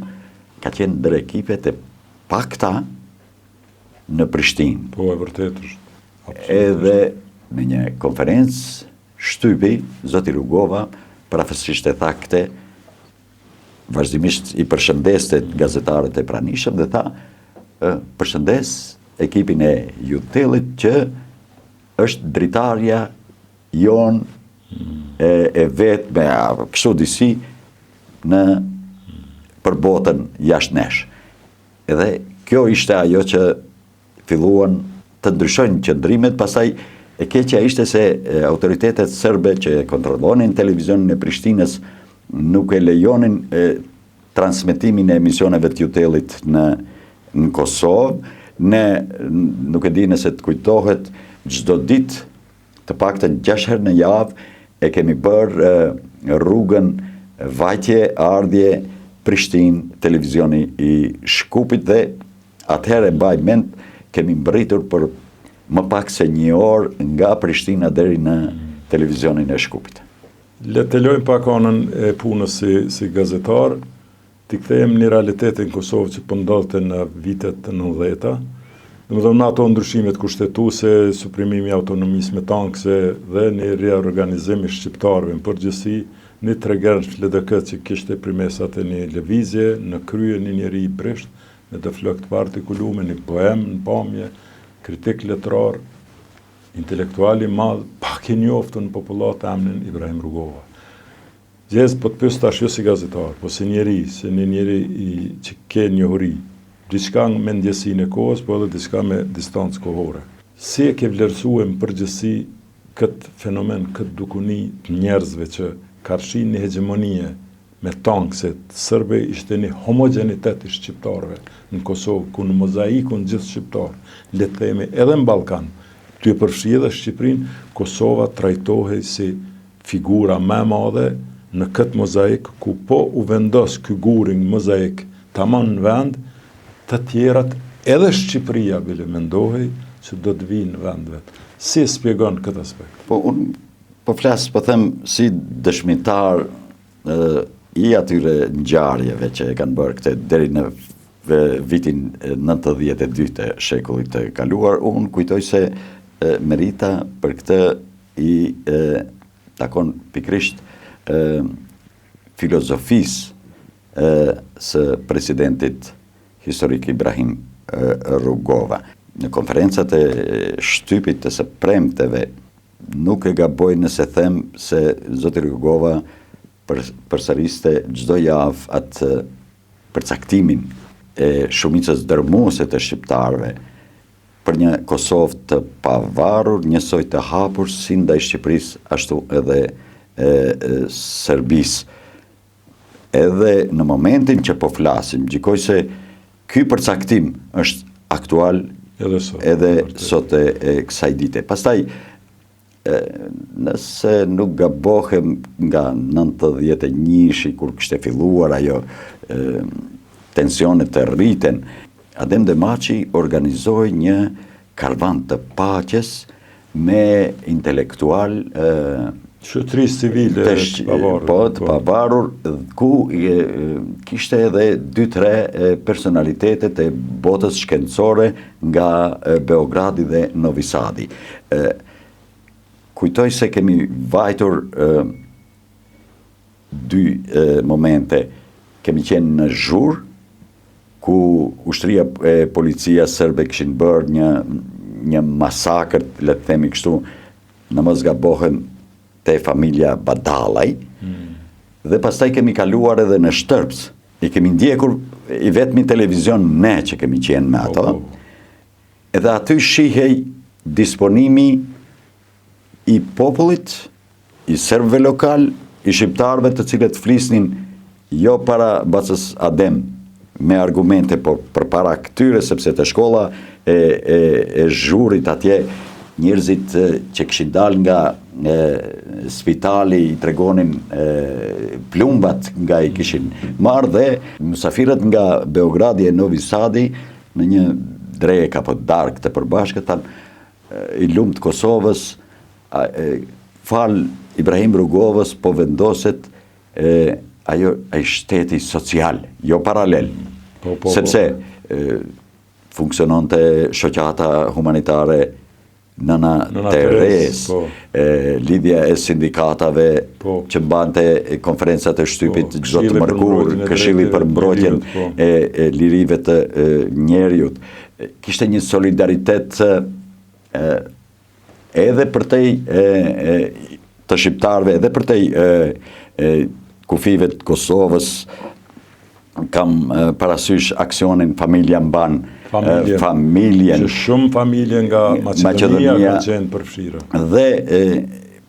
ka qenë ndër ekipet e pakta në Prishtinë. Po, e vërtet është. Edhe në një konferencë shtypi, zoti Rugova, parafësisht e tha këtë, vazhdimisht i përshëndeste gazetarët e pranishëm dhe tha, përshëndes ekipin e Jutelit që është dritarja jon e vetë me kështu disi në për botën jashtë nesh. Edhe kjo ishte ajo që filluan të ndryshojnë qëndrimet, pastaj e keqja ishte se autoritetet serbe që kontrollonin televizionin e Prishtinës nuk e lejonin transmetimin e emisioneve të Jutelit në Kosovë. Ne nuk e di nëse të kujtohet, çdo ditë të paktën 6 herë në javë e kemi bërë rrugën vajtje ardhje Prishtinë, televizioni i Shkupit, dhe atëherë mbaj mend kemi mbërritur për më pak se 1 orë nga Prishtina deri në televizionin e Shkupit. Le të lejmë pak anën e punës si gazetar, t'i kthejmë një realitetin në Kosovë që po ndodhte në vitet të 90-ta. Domethënë në ato ndryshimet kushtetuese, suprimimi i autonomisë me tankse dhe një reorganizim i shqiptarëve në përgjithësi, një tregjerë FLDK që kishte primesat e një lëvizje në krye një njeri i brisht, me të flokët partikulume, një poem në pamje, kritik letrar, intelektuali madh, pak i njoftën në popullat, emrin Ibrahim Rugova. Gjez, po të pyes tash jo si gazetar, po si njeri, që ke njohuri, diçka me ndjesinë e kohës, po edhe diçka me distancë kohore. Si e ke vlerësuar në përgjithësi këtë fenomen, këtë dukuni të njerëzve që karshin një hegemonie me tankë, se sërbe ishte një homogenitet i shqiptarëve në Kosovë, ku në mozaikun gjithë shqiptarë, le të themi edhe në Ballkan, ty e përfshi edhe Shqipërinë, Kosova trajtohej si figura më e madhe në këtë mozaik, ku po u vendos ky gurin mozaik tamam në vend, të tjerat edhe Shqipëria bile mendohej që do të vinë në vend vetë. Si spjegon këtë aspekt? Po unë po flas, po them si dëshmitar i atyre ngjarjeve që e kanë bërë këtë deri në vitin 92 të shekullit të kaluar, unë kujtoj se merita për këtë i takon pikrisht filozofisë së presidentit historik Ibrahim Rugova. Në konferencat e shtypit të së premteve nuk e gaboj nëse them se zoti Rugova përsëriste çdo javë atë përcaktimin e shumicës dërmuese të shqiptarëve për një Kosovë të pavarur, njësoj të hapur si ndaj Shqipërisë, ashtu edhe Serbisë. Edhe në momentin që po flasim, gjikoj se ky përcaktim është aktual edhe sot e kësaj dite. Pastaj, nëse nuk gabohem nga 91-shi, kur kishte filluar ajo tensionet të rriten, Adem Demaçi organizoi një karvan të paqes me intelektual shoqërisë civile të pavarur, ku kishte edhe 2-3 personalitetet e botës shkencore nga Beogradi dhe Novi Sadi. Kujtoj se kemi vajtur 2 momente. Kemi qenë në Zhurë, ku ushtria e policia serbe kishin bërë një masakër, le të themi kështu, në mos gabohem, te familja Badallaj, dhe pastaj kemi kaluar edhe në Shtërps. I kemi ndjekur i vetmi televizion ne që kemi qenë me ato, edhe aty shihej disponimi i popullit, i serbëve lokal, i shqiptarëve të cilët flisnin jo para bacës Adem, me argumente, por për para këtyre, sepse të shkolla e Zhurit atje, njerëzit që kishin dal nga spitali i tregonin plumbat nga i kishin marrë, dhe mysafirët nga Beogradi e Novi Sadi në një drek apo darkë të përbashkët i lumt Kosovës, fal Ibrahim Rugovës po vendoset ai shteti social, jo paralel, sepse funksiononte shoqata humanitare Nëna Teres, lidhja e sindikatave që mbante konferencat e shtypit çdo të mërkur, Këshilli për mbrojtjen e lirive të njerëzit. Kishte një solidaritet edhe për te të shqiptarëve, edhe për te kufive të Kosovës. Kam parasysh aksionin Familja Mban familjen. Që shumë familje nga Macedonia ka qenë përfshirë. Dhe,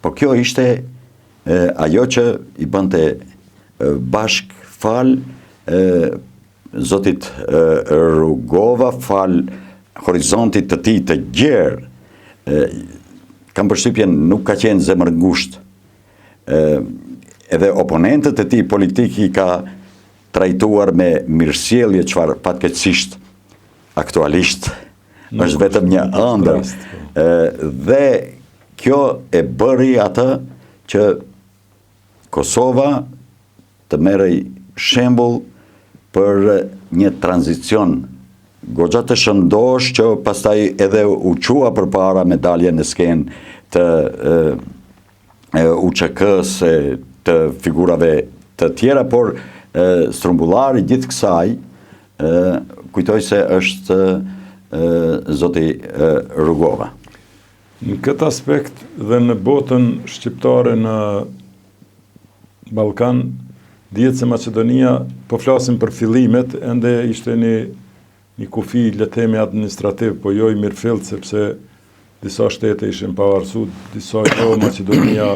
po kjo ishte ajo që i bënte bashk fal zotit Rugova, fal horizontit të tij të gjerë. Kam përshtypjen nuk ka qenë zemër ngushtë. Edhe oponentët e tij politik i ka trajtuar me mirësjellje, çfarë fatkeqësisht aktualisht është vetëm një ëndër. Dhe kjo e bëri atë që Kosova të merrej shembull për një tranzicion goxha të shëndosh, që pastaj edhe u qua përpara medalje në skenë të UÇK-s, të figurave të tjera, por strumbullari gjithë kësaj, kujtoj se është zoti Rugova. Në këtë aspekt dhe në botën shqiptare në Ballkan, dihet se Maqedonia, po flasim për fillimet, ende ishte një kufi, le të themi, administrativ, po jo i mirëfillt, sepse disa shtete ishin pavarësu, disa jo. Maqedonia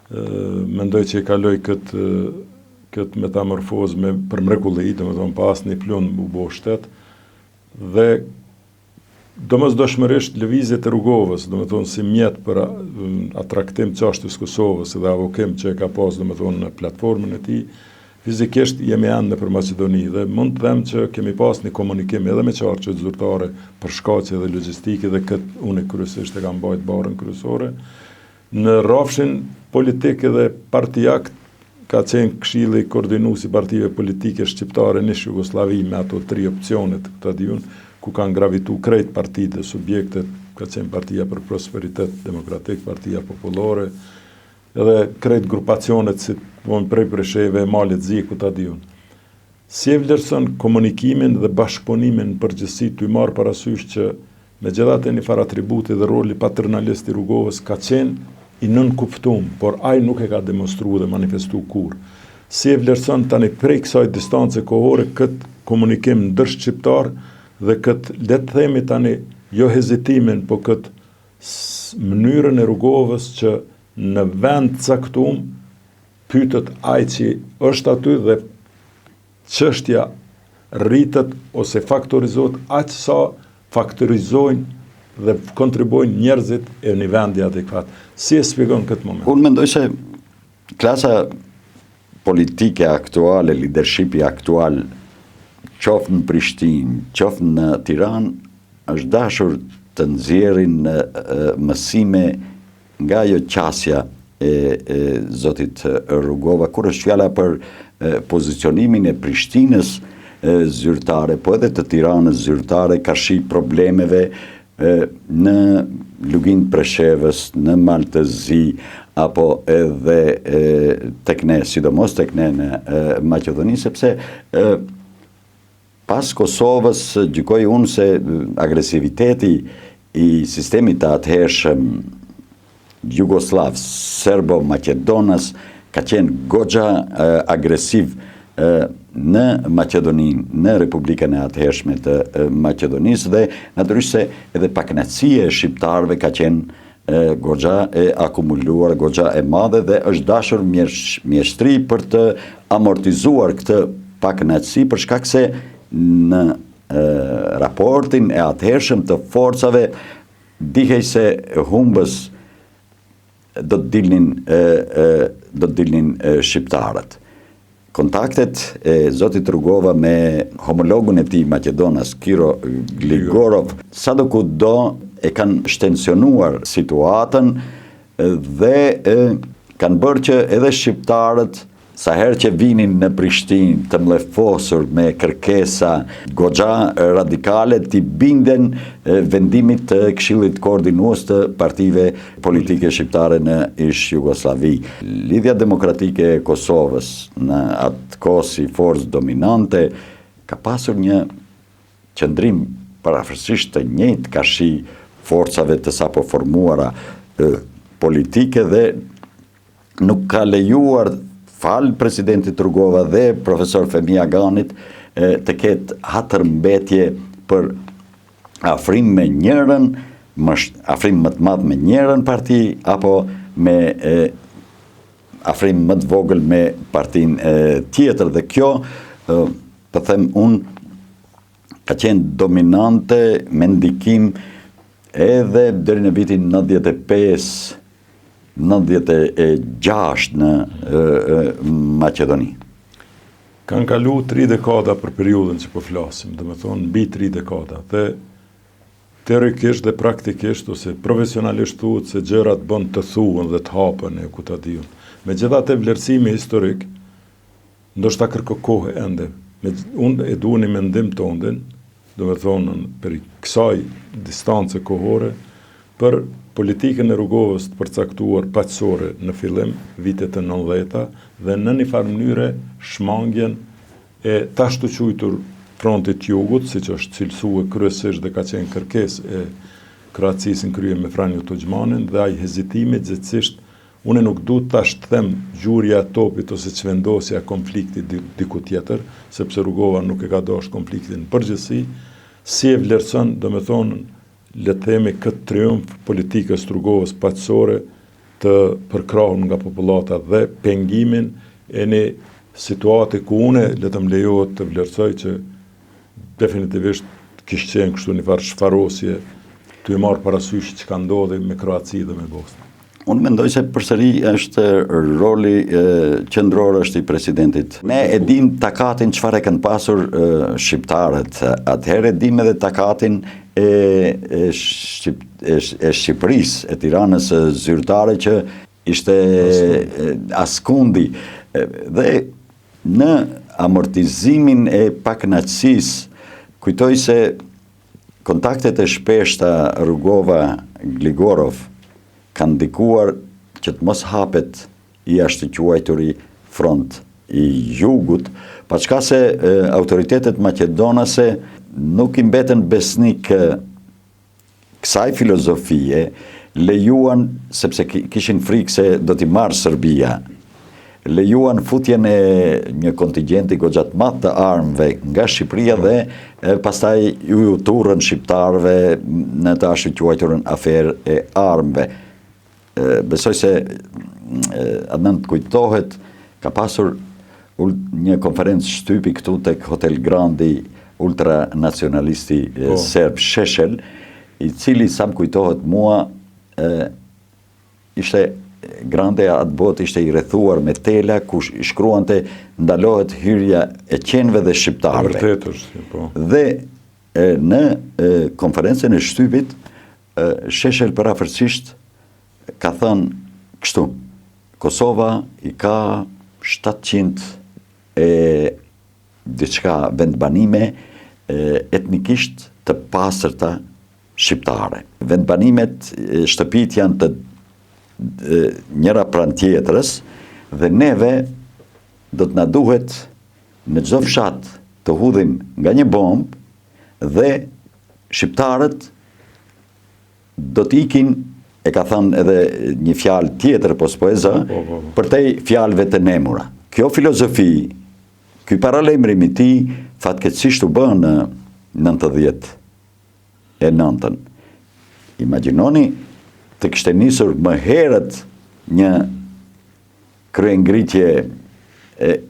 mendoj që i kaloi këtë metamorfozë për mrekulli, domethënë pas një plun u bë shtet, dhe domosdoshmërisht lëvizjet e Rrugovës, domethënë si mjet për atraktim çështjes Kosovës dhe avokim që ka pas domethënë në platformën e tij, fizikisht jemi ende për Maqedoni dhe mund të them që kemi pas një komunikim edhe me qarqet zyrtare për shkaqe dhe logjistike dhe këtë unë kryesisht e kam mbajt barën kryesore. Në rrafshin politik dhe partijak ka qenë këshilli koordinues i partive politike shqiptare në Jugosllavi me ato 3 opcionet këta diun, ku kanë gravitu krejt partitë dhe subjektet, ka qenë Partia për Prosperitet Demokratik, Partia Populore, edhe krejt grupacionet si prej Presheve, Malit Zi, ku ta diun. Si e vlerëson komunikimin dhe bashkëpunimin në përgjithësi të i marë parasysh që me gjithatë një farë atributi dhe roli paternalist i Rrugovës ka qenë i nënkuptum, por ai nuk e ka demonstru dhe manifestu kur. Si e vlerëson tani prej kësaj distance kohore këtë komunikim ndër shqiptar dhe këtë, le të themi tani, jo hezitimin, po këtë mënyrën e Rrugovës që në vend caktuar pyetët ai që është aty dhe çështja rritet ose faktorizohet aq sa faktorizojnë dhe kontribuojnë njerëzit e një vendi adekuat. Si e shpjegon këtë moment? Unë mendoj se klasa politike aktuale, leadershipi aktual, qoftë në Prishtinë, qoftë në Tiranë, është dashur të nxjerrin mësime nga ajo qasja e zotit Rrugova, kur është fjala për pozicionimin e Prishtinës zyrtare, po edhe të Tiranës zyrtare, ka shi problemeve në Lugin Preshevës, në Maltëzi, apo edhe tek ne, sidomos tek ne në Maqedoni, sepse pas Kosovës gjykoj unë se agresiviteti i sistemit të atëhershëm Jugoslav, Serbo-Macedonas ka qenë goxha agresiv në Maqedoninë, në Republikën e atëhershme të Maqedonisë dhe natyrisht se edhe pakënaqësia e shqiptarëve ka qenë goxha e akumuluar, goxha e madhe dhe është dashur mjeshtri për të amortizuar këtë pakënaqësi për shkak se në raportin e atëhershëm të forcave dihej se humbës do të dilnin shqiptarët. Kontaktet e zotit Rrugova me homologun e tij Maqedonas, Kiro Gligorov, sadokudo e kanë shtensionuar situatën dhe kanë bërë që edhe shqiptarët sa herë që vinin në Prishtinë të mlefosur me kërkesa goxha radikale t'i binden vendimit të Këshillit Koordinues të partive politike shqiptare në ish Jugosllavi. Lidhja demokratike e Kosovës në atë kohë si forcë dominante ka pasur një qëndrim parafërsisht të njëjtë ka shi forcave të sapo formuara politike dhe nuk ka lejuar falë presidentit Rrugova dhe profesor Femi Aganit të ketë hatërmbetje për afrim me njërën, afrim më të madh me njërën parti, apo me afrim më të vogël me partinë tjetër. Dhe kjo, të them unë, ka qenë dominante me ndikim edhe deri në vitin 96 në Maqedoni. Kanë kalu 3 dekada për periudhën që po flasim, dhe me thonë mbi 3 dekada, dhe teorikisht dhe praktikisht ose profesionalisht thuhet se gjërat bën të thuhen dhe të hapen e ku ta diun. Megjithatë vlerësimi historik ndoshta kërko kohë ende. Unë e dua një mendim tondën, do me thonë për kësaj distance kohore, për politikën e Rrugovës të përcaktuar paqësore në fillim, vitet e 90-ta, dhe në një farë mënyre shmangjen e tashtu quajtur frontit jugut, siç është cilësuar kryesisht dhe ka qenë kërkesë e Kroacisë në krye me Franjo Tuđmanin, dhe ai hezitimi gjithsesi Unë nuk du tash të them gjurja e topit ose çvendosja e konfliktit diku tjetër, sepse Rugova nuk e ka dashur konfliktin në përgjithësi, si e vlerëson, domethënë, le të themi këtë triumf politikës të Rugovës paqësore të përkrahur nga popullata dhe pengimin e një situate ku une le të më lejohet të vlerësoj që definitivisht kishte qenë kështu një farë shfarosje të i marrë parasysh që ka ndodhi me Kroaci dhe me Bosnë. Unë mendoj se përsëri është roli qendror është i presidentit. Ne e dim takatin çfarë kanë pasur shqiptarët. Atëherë e dim edhe takatin e Shqipërisë, e Tiranës zyrtare që ishte askundi. Dhe në amortizimin e pakënaqësisë, kujtoj se kontaktet e shpeshta Rugova-Gligorov kanë ndikuar që të mos hapet i ashtë quajturi front i jugut, paçka se autoritetet maqedonase nuk i mbeten besnik kësaj filozofie, lejuan, sepse kishin frikë se do t'i marrë Serbia, lejuan futjen e një kontingjenti goxha të madh të armëve nga Shqipëria dhe pastaj ju turrën shqiptarëve në të ashtu quajturën aferë e armëve. Besoj se Adnan të kujtohet, ka pasur një konferencë shtypi këtu tek Hotel Grandi ultranacionalisti serb Sheshel, i cili sa më kujtohet mua ishte Grande atë botë ishte i rrethuar me tela ku shkruante ndalohet hyrja e qenëve dhe shqiptarëve. Vërtet është, po. Dhe në konferencën e shtypit Sheshel parafërsisht ka thënë kështu: Kosova i ka 700 diçka vendbanime etnikisht të pastërta shqiptare. Vendbanimet, shtëpit janë të njëra pranë tjetrës dhe neve do të na duhet në çdo fshat të hudhim nga një bombë dhe shqiptarët do t'ikin, e ka thënë edhe një fjalë tjetër po s'poeza, për te fjalëve të nemura. Kjo filozofi, ky paralajmërim i tij fatkeqësisht u bën në 99. Imagjinoni të kishte nisur më herët një kryengritje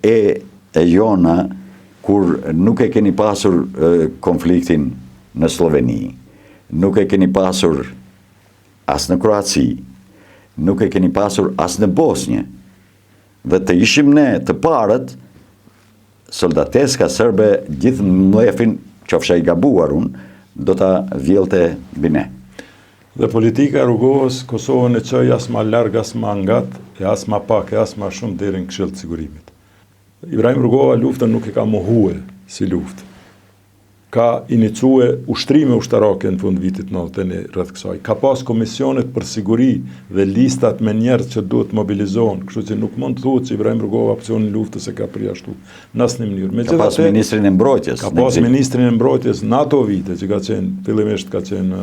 e jona kur nuk e keni pasur konfliktin në Sloveni, nuk e keni pasur as në Kroaci, nuk e keni pasur as në Bosnjë, dhe të ishim ne të parët, soldateska serbe gjithë mlefin, qofsha i gabuar unë, do ta vjelte bine. Dhe politika e Rugovës Kosovën e çoi as ma larg, as ma ngat, e as ma pak, e as ma shumë deri në Këshill të Sigurimit. Ibrahim Rugova luftën nuk e ka mohue si luftë. Ka inicue ushtrime ushtarake në fund vitit 91 rreth kësaj. Ka pas komisionet për siguri dhe listat me njerëz që duhet mobilizohen, kështu që nuk mund të thuhet se Ibrahim Rugova opsionin luftës e ka përjashtu në asnjë mënyrë. Ka pas ministrin e mbrojtjes. Ka pas ministrin e mbrojtjes në ato vite që ka qenë, fillimisht ka qenë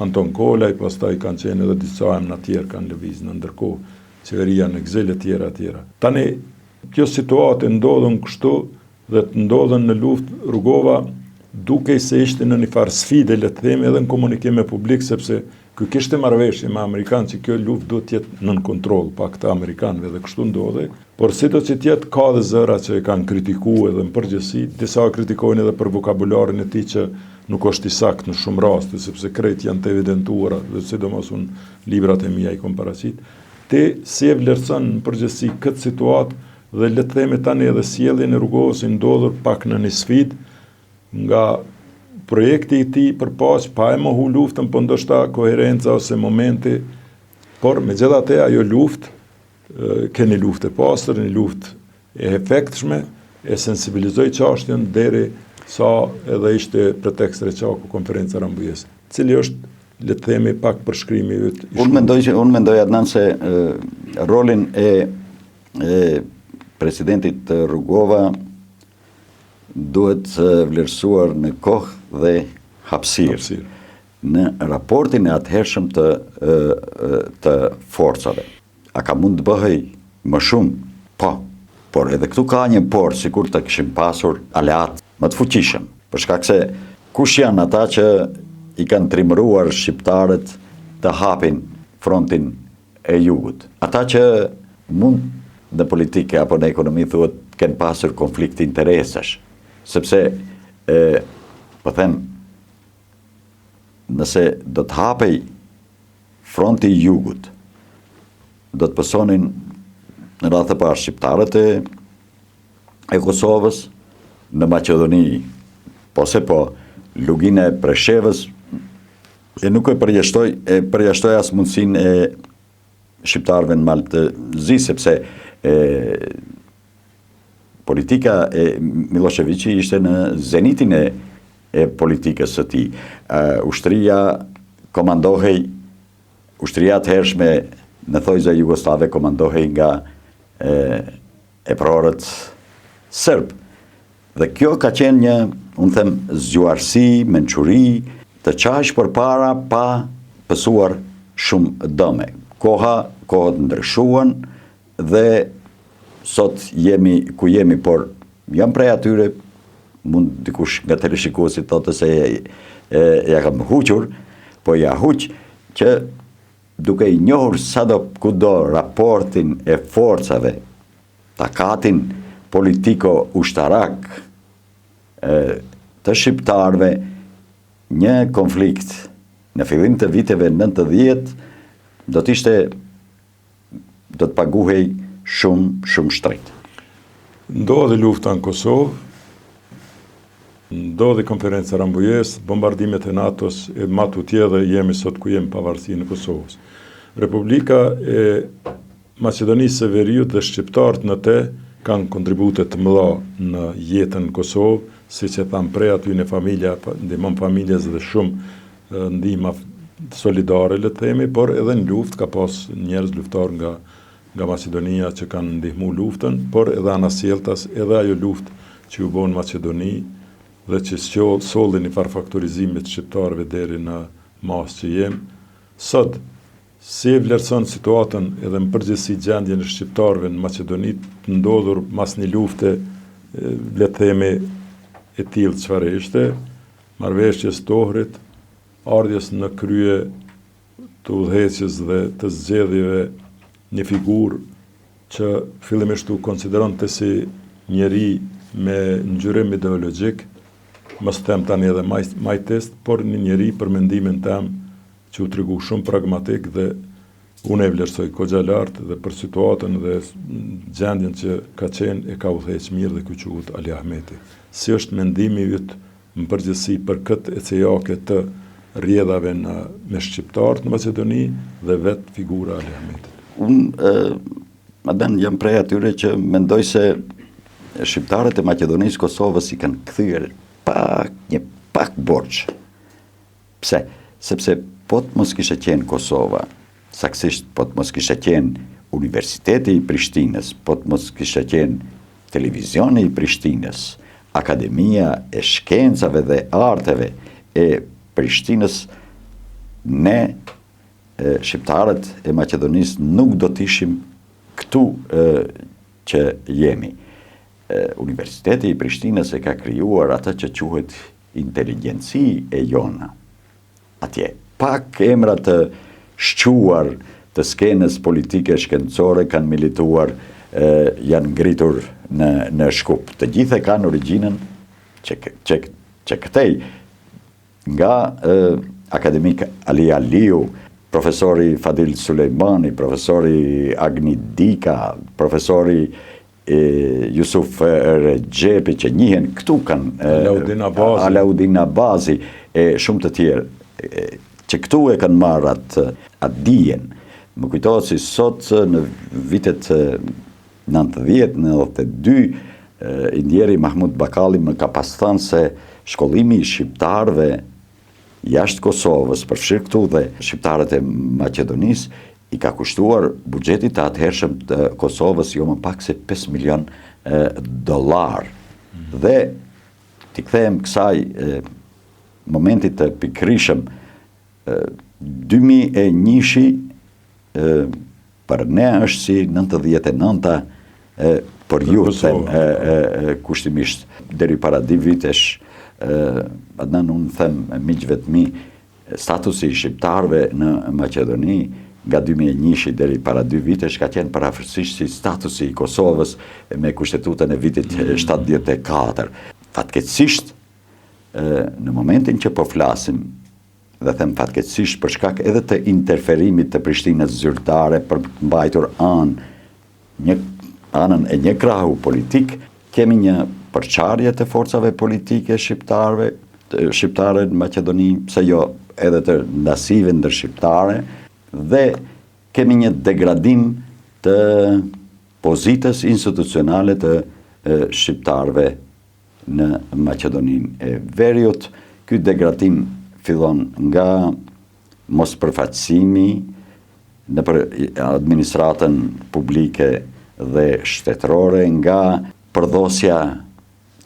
Anton Kolaj, pastaj kanë qenë edhe disa emra të tjerë kanë lëvizur në ndërkohë qeveria në Gzel e tjera. Tani kjo situatë ndodhen kështu dhe të ndodhen në luftë Rugova duke se ishte në një farë sfide, le të themi, edhe në komunikim me publik, sepse ky kishte marrëveshje me amerikanë që kjo luftë duhet të jetë nën kontroll pak të amerikanëve dhe kështu ndodhi, por sido që të jetë ka dhe zëra që e kanë kritikuar edhe në përgjithësi, disa kritikojnë edhe për vokabularin e tij që nuk është i saktë në shumë raste, sepse krejt janë të evidentuara, dhe sidomos unë librat e mia i kom paraqitur. Ti si e vlerëson në përgjithësi këtë situatë dhe le të themi tani edhe sjelljen e Rugovës i ndodhur pak në një sfidë nga projekti i tij për paqë, pa e mohu luftën, po ndoshta koherenca ose momenti, por megjithatë ajo luftë keni luftë e pastër, një luftë e efektshme, e sensibilizoi çështjen deri sa edhe ishte pretekst Reçaku konferenca Rambujës, cili është, le të themi, pak përshkrimi i yt. Unë mendoj Adnan se rolin e presidentit Rugova duhet vlerësuar në kohë dhe hapësirë në raportin e atëhershëm të forcave. a ka mund të bëhej më shumë? Po, por edhe këtu ka një por, sikur të kishim pasur aleat më të fuqishëm, për shkak se kush janë ata që i kanë trimëruar shqiptarët të hapin frontin e jugut. Ata që mund në politike apo në ekonomi thuhet kanë pasur konflikt interesesh, sepse po them, nëse do të hapej fronti i jugut, do të pësonin në radhë të parë shqiptarët e Kosovës, në Maqedoni, po se po, lugina e Preshevës, e nuk e përjashtoj as mundësin e shqiptarëve në Maltëzi, sepse politika e Miloševiqi ishte në zenitin e politikës së tij. Ushtria komandohej, ushtria të hershme në thojza jugoslave komandohej nga eprorët serb. Dhe kjo ka qenë një, unë them, zgjuarsi, mençuri, të qash përpara pa pësuar shumë dëme. Kohët ndryshuan dhe sot jemi ku jemi, por jam prej atyre, mund dikush nga teleshikuesit thotë se ja kam huqur, po ja huq që duke i njohur sado kudo raportin e forcave, takatin politiko-ushtarak të shqiptarve, një konflikt në fillim të viteve 90 do të paguhej shumë shtrejt. Ndodhi lufta në Kosovë, ndodhi konferenca Rambujës, bombardimet e NATO-s, e matutje dhe jemi sot ku jemi pavarësinë e Kosovës. Republika e Maqedonisë së Veriut dhe shqiptarët në te kanë kontribute të mëdha në jetën në Kosovë, siç e tham prej aty në familja, ndihmon familjes dhe shumë ndihma solidare, le të themi, por edhe në luftë ka pas njerëz luftar nga Maqedonia që kanë ndihmu luftën, por edhe anasjeltas, edhe ajo luftë që u bon Maqedoni dhe që solli një farfaktorizimit shqiptarëve deri në mas që jem. Sot, si e vlerëson situatën edhe në përgjithësi gjendjen e shqiptarëve në Maqedoni të ndodhur mas një lufte, le të themi, e tillë çfarë ishte, marrëveshjes të Ohrit, ardhjes në krye të udhëheqjes dhe të zgjedhjeve një figurë që fillimisht u konsideronte si njeri me ngjyrim ideologjik, mos them tani edhe majtest, por një njeri për mendimin tim që u tregu shumë pragmatik dhe unë e vlerësoj kogja lartë dhe për situatën dhe gjendjen që ka qenë e ka udhëheq mirë dhe ky quhet Ali Ahmeti. Si është mendimi yt në përgjithësi për këtë ecejake të rrjedhave me shqiptarët në Maqedoni dhe vetë figura Ali Ahmetit? Unë jam prej atyre që mendoj se shqiptarët e Maqedonisë Kosovës i kanë kthyer një pak borxh. Pse? Sepse po të mos kishe qenë Kosova, saksisht po të mos kishe qenë Universiteti i Prishtinës, po të mos kishe qenë Televizioni i Prishtinës, Akademia e Shkencave dhe Arteve e Prishtinës, ne shqiptarët e Maqedonisë nuk do të ishim këtu që jemi. Universiteti i Prishtinës e ka krijuar atë që quhet inteligjenci e jona. Atje, pak emra të shquar të skenës politike shkencore kanë milituar, janë ngritur në Shkup. Të gjithë kanë origjinën që këtej nga akademik Ali Aliu, profesori Fadil Sulejmani, profesori Agni Dika, profesori Jusuf Regjepi që njihen këtu kanë Alaudin Abazi e shumë të tjerë që këtu e kanë marrë atë dijen. Më kujtohet si sot në vitet 90-92 indjeri Mahmud Bakali më ka pas thënë se shkollimi i shqiptarëve jashtë Kosovës, përfshirë këtu dhe shqiptarët e Maqedonisë, i ka kushtuar buxhetit të atëhershëm të Kosovës jo më pak se $5 milion. Dhe t'i kthehem kësaj momentit të pikrishëm, 2001 për ne është si 99-a për ju, them, kushtimisht, deri para 2 vitesh, Adnan, unë them miqve të mi, statusi i shqiptarëve në Maqedoni, nga 2001 deri para 2 vitesh, ka qenë parafërsisht si statusi i Kosovës me kushtetutën e vitit 74. Fatkeqësisht, në momentin që po flasim, dhe them fatkeqësisht për shkak edhe të interferimit të Prishtinës zyrtare për mbajtur anën e një krahu politik, kemi një përçarje të forcave politike shqiptare në Maqedoni, pse jo edhe të ndasive ndërshqiptare, dhe kemi një degradim të pozitës institucionale të shqiptarëve në Maqedoninë e Veriut. Ky degradim fillon nga mospërfaqësimi në për administratën publike dhe shtetërore, nga përdosja,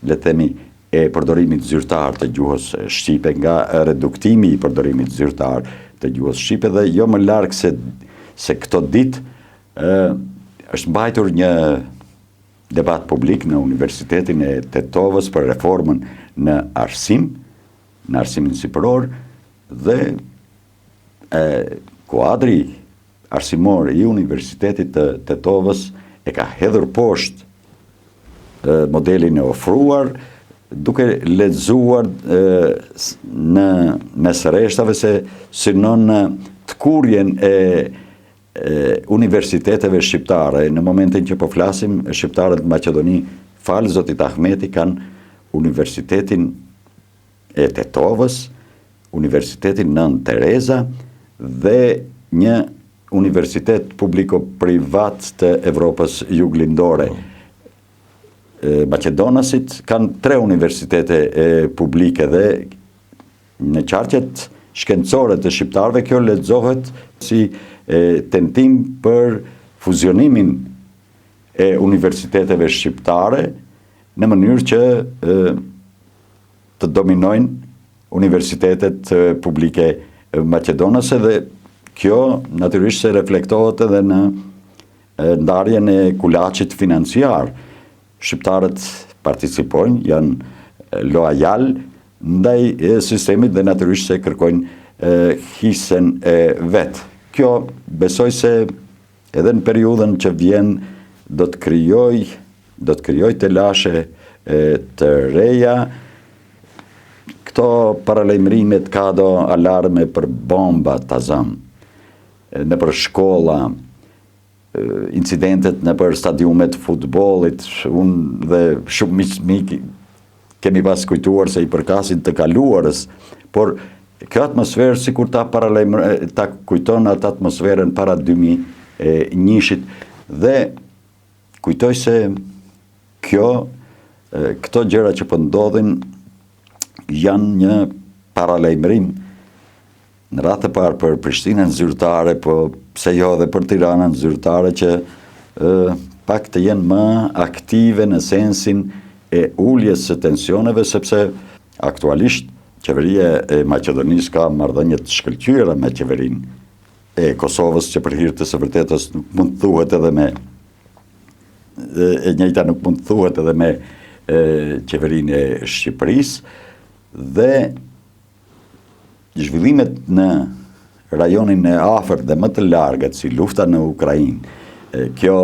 le themi, e përdorimit zyrtar të gjuhës shqipe, nga reduktimi i përdorimit zyrtar të gjuhës shqipe, dhe jo më larg se këto ditë është mbajtur një debat publik në Universitetin e Tetovës për reformën në arsim, në arsimin superior, dhe kuadri arsimor i Universitetit të Tetovës e ka hedhur poshtë modelin e ofruar, duke lexuar në mes rreshtave se synon të kurjen e universiteteve shqiptare. Në momentin që po flasim, shqiptarët në Maqedoni, falë zotit Ahmeti, kanë Universitetin e Tetovës, Universitetin Nën Tereza dhe një universitet publiko-privat të Evropës juglindore. Maqedonasit kanë 3 universitete publike dhe në qarqet shkencore të shqiptarëve kjo lexohet si tentim për fuzionimin e universiteteve shqiptare në mënyrë që të dominojnë universitetet publike maqedonase, dhe kjo natyrisht se reflektohet edhe në ndarjen e kulaçit financiar. Shqiptarët participojnë, janë loajal ndaj sistemit dhe natyrisht se kërkojnë hisen e vetë. Kjo besoj se edhe në periudhën që vjen do të krijoj të lashe të reja. Këto paralajmërimet ka do alarme për bomba tazam, në për shkolla, incidentet në për stadiumet futbolit, unë dhe shumë miq kemi pas kujtuar se i përkasin të kaluarës, por kjo atmosferë sikur ta kujton atë atmosferën para 2001-shit, dhe kujtoj se këto gjëra që po ndodhin janë një paralajmërim në radhë të parë për Prishtinën zyrtare, po pse jo dhe për Tiranën zyrtare, që pak të jenë më aktive në sensin e uljes së tensioneve, sepse aktualisht qeveria e Maqedonisë ka marrëdhënie të shkëlqyera me qeverinë e Kosovës, që për hir të së vërtetës nuk mund të thuhet edhe me e njëjta nuk mund të thuhet edhe me qeverinë e Shqipërisë, dhe zhvillimet në rajonin e afërt dhe më të largët, si lufta në Ukrainë, kjo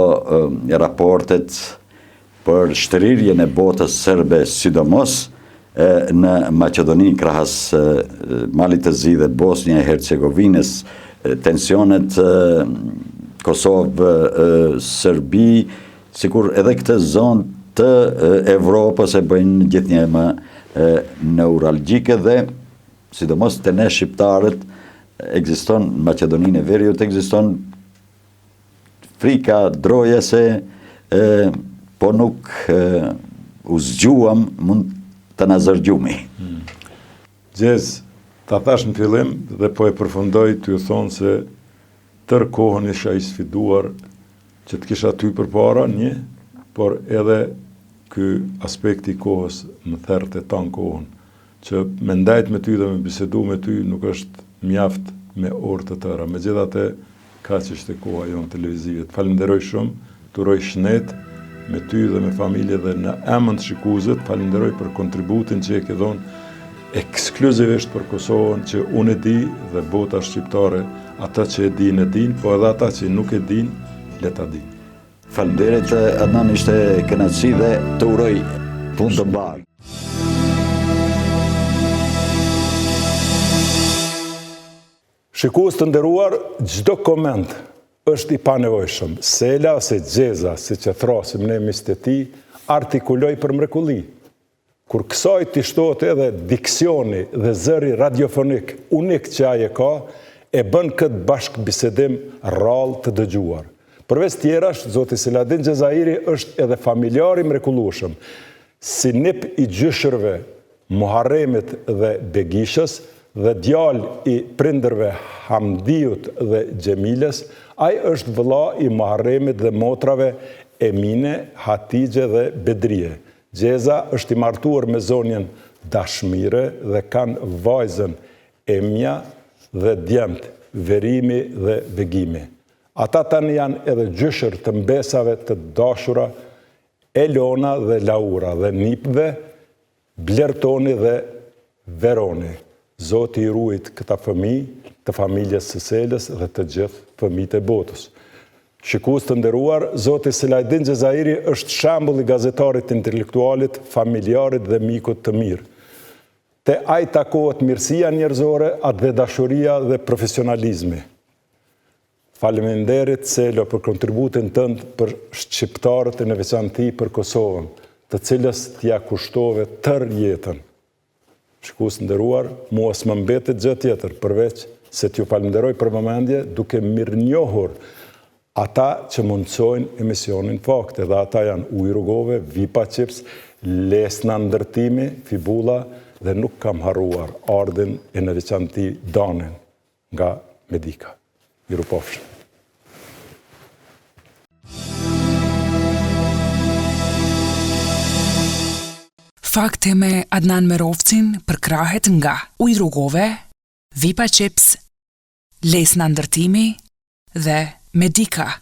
raportet për shtrirjen e botës serbe, sidomos në Maqedoni krahas Malit të Zi dhe Bosnia e Hercegovinës, tensionet Kosovë, Serbi, sikur edhe këtë zonë të Evropës e bëjnë gjithnjë më neuralgjike, dhe sidomos të ne shqiptarët ekziston në Maqedoninë e Veriut, ekziston frika drojese, po nuk u zgjuam, mund të na zërgjumi. Gjez, ta thash në fillim dhe po e përfundoj të ju thonë se tërë kohën isha i sfiduar që të kisha ty përpara një, por edhe ky aspekti i kohës më therrte tan kohën, që me ndajt me ty dhe me bisedu me ty nuk është mjaft me orë të tëra. Megjithatë, ka që ishte koha jonë televizive. Të falenderoj shumë, të uroj shëndet me ty dhe me familje dhe në emën të shikuesve, falenderoj për kontributin që e ke dhënë ekskluzivisht për Kosovën, që unë e di dhe bota shqiptare, ata që e din, po edhe ata që nuk e din, le ta din. Faleminderit Adnan, ishte kënaqësi dhe të uroj punë të mbarë. Shikues të nderuar, çdo koment është i panevojshëm. Sela ose Xheza, siç e thrasim ne miqtë e tij, artikuloj për mrekulli. Kur kësaj t'i shtohet edhe diksioni dhe zëri radiofonik unik që ai e ka, e bën këtë bashkëbisedim rrallë të dëgjuar. Përveç tjerash, zoti Seladin Xhezairi është edhe familjar i mrekullueshëm. Si nip i gjyshërve Muharremit dhe Begishës dhe djalë i prindërve Hamdiut dhe Gjemiles, ai është vëlla i Muharremit dhe motrave Emine, Hatixhe dhe Bedrije. Xheza është i martuar me zonjën Dashmire dhe kanë vajzën Emja dhe djemt Verimi dhe Begimi. Ata tani janë edhe gjyshër të mbesave të dashura Elona dhe Laura dhe nipëve Blertoni dhe Veroni. Zoti i ruajt këta fëmijë të familjes së Selës dhe të gjithë fëmijët e botës. Shikues të nderuar, zoti Seladin Xhezairi është shembull i gazetarit intelektualit, familjarit dhe mikut të mirë. Te ai takohet mirësia njerëzore, atë dhe dashuria dhe profesionalizmi. Faleminderit Selo për kontributin tënd për shqiptarët e në veçanti për Kosovën, të cilës t'ja kushtove tër jetën. Shikues të nderuar, mua s'më mbetet gjë tjetër përveç se t'ju falenderoj për vëmendje, duke mirënjohur ata që mundsojnë emisionin Fakte, dhe ata janë Ujë Rrugove, Vipa Chips, Lesna Ndërtimi, Fibula, dhe nuk kam harruar ardhin e në veçanti Danin nga Medika. Miru pafshim. Fakte me Adnan Merovcin për krahet nga Ujë Rrugove, Vipa Chips, Lesna Ndërtimi dhe Medika.